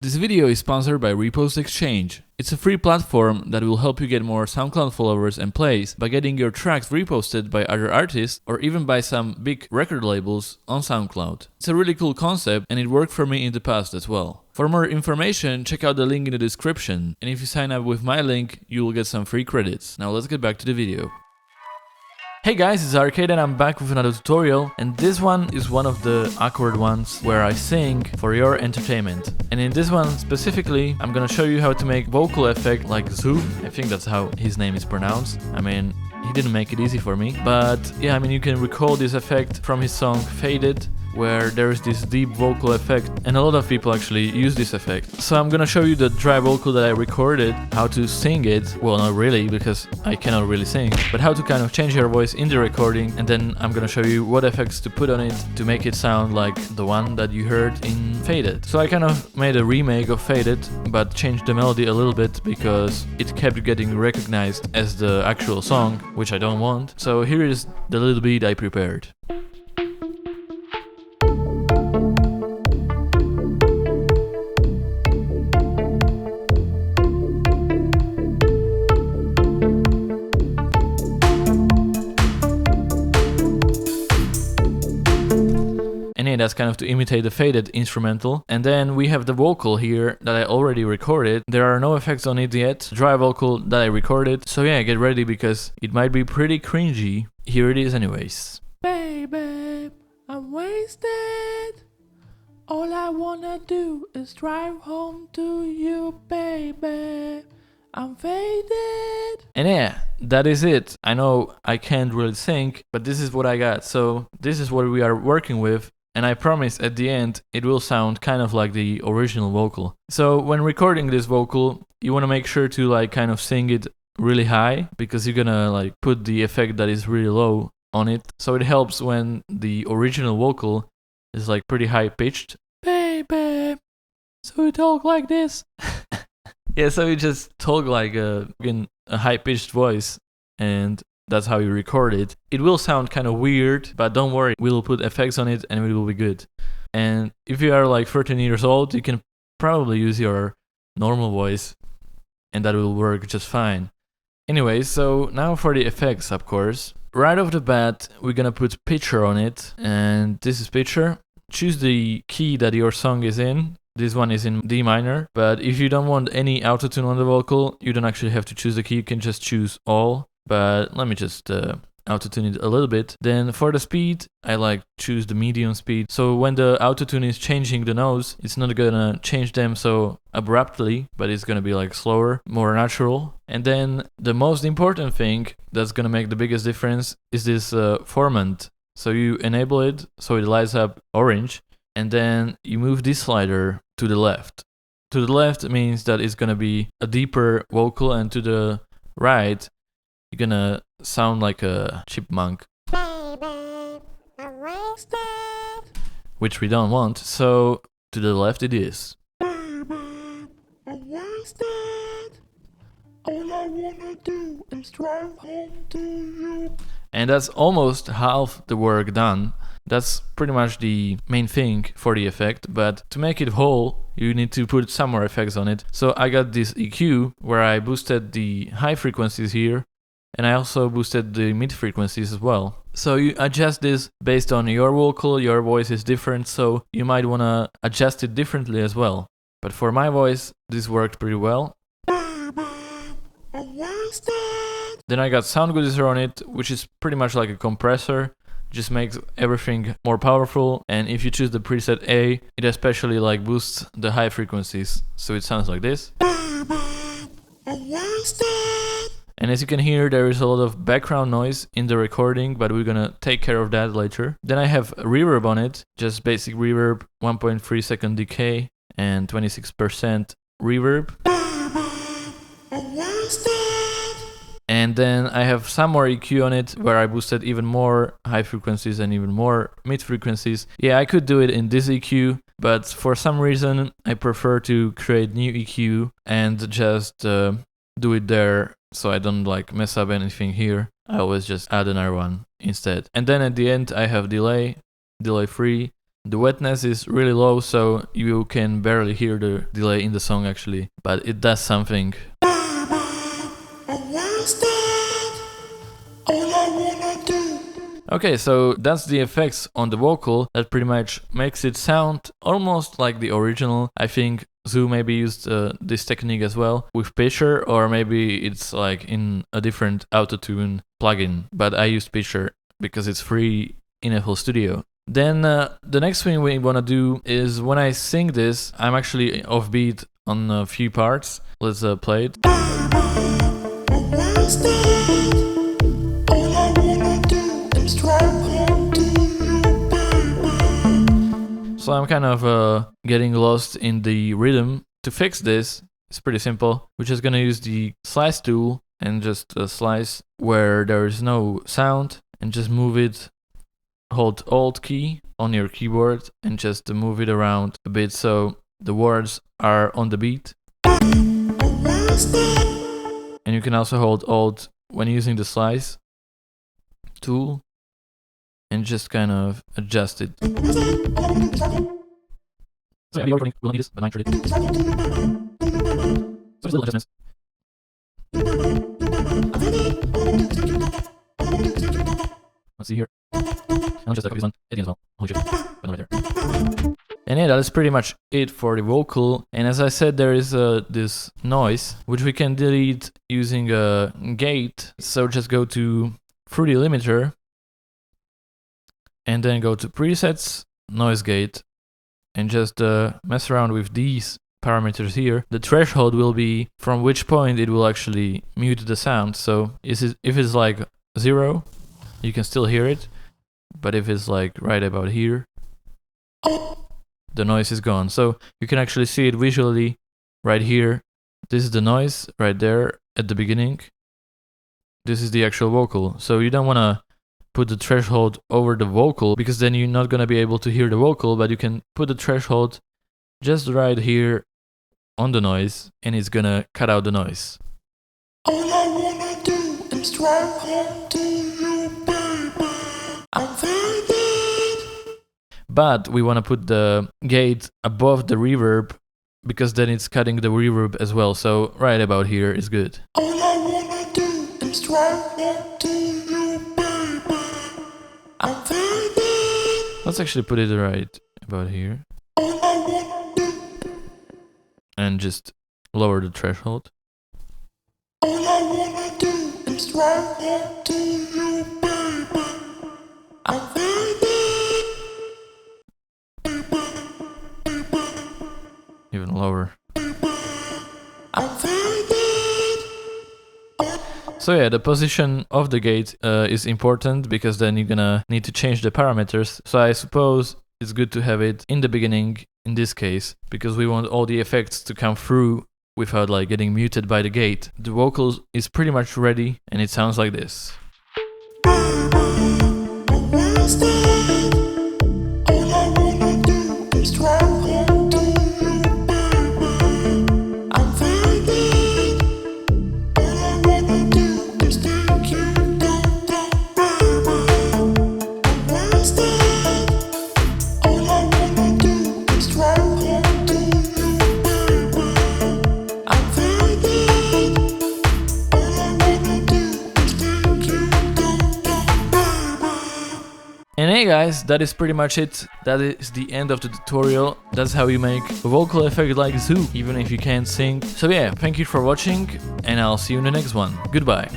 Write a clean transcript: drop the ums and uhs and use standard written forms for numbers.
This video is sponsored by Repostexchange. It's a free platform that will help you get more SoundCloud followers and plays by getting your tracks reposted by other artists or even by some big record labels on SoundCloud. It's a really cool concept and it worked for me in the past as well. For more information, check out the link in the description, and if you sign up with my link, you will get some free credits. Now let's get back to the video. Hey guys, it's Arcade and I'm back with another tutorial, and this one is one of the awkward ones where I sing for your entertainment. And in this one specifically, I'm gonna show you how to make vocal effect like ZHU. I think that's how his name is pronounced. I mean, he didn't make it easy for me, but yeah, I mean, you can recall this effect from his song Faded, where there is this deep vocal effect, and a lot of people actually use this effect. So I'm gonna show you the dry vocal that I recorded, how to sing it. Well, not really, because I cannot really sing, but how to kind of change your voice in the recording, and then I'm gonna show you what effects to put on it to make it sound like the one that you heard in Faded. So I kind of made a remake of Faded, but changed the melody a little bit because it kept getting recognized as the actual song, which I don't want. So here is the little beat I prepared. And yeah, that's kind of to imitate the Faded instrumental. And then we have the vocal here that I already recorded. There are no effects on it yet. Dry vocal that I recorded. So yeah, get ready because it might be pretty cringy. Here it is anyways. Baby, I'm wasted. All I wanna do is drive home to you, baby. I'm faded. And yeah, that is it. I know I can't really sing, but this is what I got. So this is what we are working with. And I promise at the end it will sound kind of like the original vocal. So when recording this vocal, you want to make sure to like kind of sing it really high, because you're gonna like put the effect that is really low on it. So it helps when the original vocal is like pretty high pitched. Baby, so you talk like this? Yeah, so you just talk like in a high pitched voice, and that's how you record it. It will sound kind of weird, but don't worry, we'll put effects on it and it will be good. And if you are like 13 years old, you can probably use your normal voice and that will work just fine. Anyway, so now for the effects, of course. Right off the bat, we're gonna put picture on it, and this is picture. Choose the key that your song is in. This one is in D minor, but if you don't want any autotune on the vocal, you don't actually have to choose the key, you can just choose all. But let me just autotune it a little bit. Then for the speed, I like choose the medium speed. So when the autotune is changing the notes, it's not gonna change them so abruptly, but it's gonna be like slower, more natural. And then the most important thing that's gonna make the biggest difference is this formant. So you enable it so it lights up orange, and then you move this slider to the left. To the left means that it's gonna be a deeper vocal, and to the right, you're gonna sound like a chipmunk. Baby, I'm wasted. Which we don't want, so to the left it is. Baby, I'm wasted. All I wanna do is drive home to you. And that's almost half the work done. That's pretty much the main thing for the effect, but to make it whole, you need to put some more effects on it. So I got this EQ where I boosted the high frequencies here, and I also boosted the mid frequencies as well. So you adjust this based on your vocal, your voice is different, so you might want to adjust it differently as well. But for my voice, this worked pretty well. Baby, I'm wasted. Then I got sound goodizer on it, which is pretty much like a compressor. Just makes everything more powerful, and if you choose the preset A, it especially like boosts the high frequencies, so it sounds like this. Baby, I'm wasted. And as you can hear, there is a lot of background noise in the recording, but we're gonna take care of that later. Then I have reverb on it, just basic reverb, 1.3 second decay, and 26% reverb. And then I have some more EQ on it, where I boosted even more high frequencies and even more mid frequencies. Yeah, I could do it in this EQ, but for some reason I prefer to create new EQ and just do it there, so I don't like mess up anything here. I always just add another one instead. And then at the end I have delay free, The wetness is really low, so you can barely hear the delay in the song actually, but it does something. Okay, so that's the effects on the vocal that pretty much makes it sound almost like the original. I think ZHU maybe used this technique as well with Pitcher, or maybe it's like in a different autotune plugin, but I used Pitcher because it's free in FL Studio. Then the next thing we want to do is when I sing this, I'm actually offbeat on a few parts. Let's play it. So I'm kind of getting lost in the rhythm. To fix this, it's pretty simple. We're just gonna use the slice tool and just slice where there is no sound and just move it. Hold Alt key on your keyboard and just move it around a bit so the words are on the beat. And you can also hold Alt when using the slice tool and just kind of adjust it. So yeah, we'll need this, but I'm sure it. So just little adjustments. Let's see here. I'll just copy this one, editing as well. Holy shit, button right there. And yeah, that is pretty much it for the vocal. And as I said, there is this noise, which we can delete using a gate. So just go to Fruity Limiter, and then go to Presets, Noise Gate, and just mess around with these parameters here. The threshold will be from which point it will actually mute the sound. So if it's like 0, you can still hear it, but if it's like right about here, the noise is gone. So you can actually see it visually right here. This is the noise right there at the beginning. This is the actual vocal. So you don't want to put the threshold over the vocal because then you're not going to be able to hear the vocal, but you can put the threshold just right here on the noise and it's going to cut out the noise. All I wanna do is drive home to you, baby. I'm faded. But we want to put the gate above the reverb because then it's cutting the reverb as well. So right about here is good. All I wanna do is drive home to you, baby. I'm faded. Let's actually put it right about here. All I wanna do. And just lower the threshold. All I wanna do is drive home to you, baby. I'm faded. Even lower. I'm faded. So yeah, the position of the gate is important because then you're gonna need to change the parameters. So I suppose it's good to have it in the beginning in this case because we want all the effects to come through without like getting muted by the gate. The vocal is pretty much ready and it sounds like this. And hey guys, that is pretty much it. That is the end of the tutorial. That's how you make a vocal effect like ZHU, even if you can't sing. So yeah, thank you for watching, and I'll see you in the next one. Goodbye.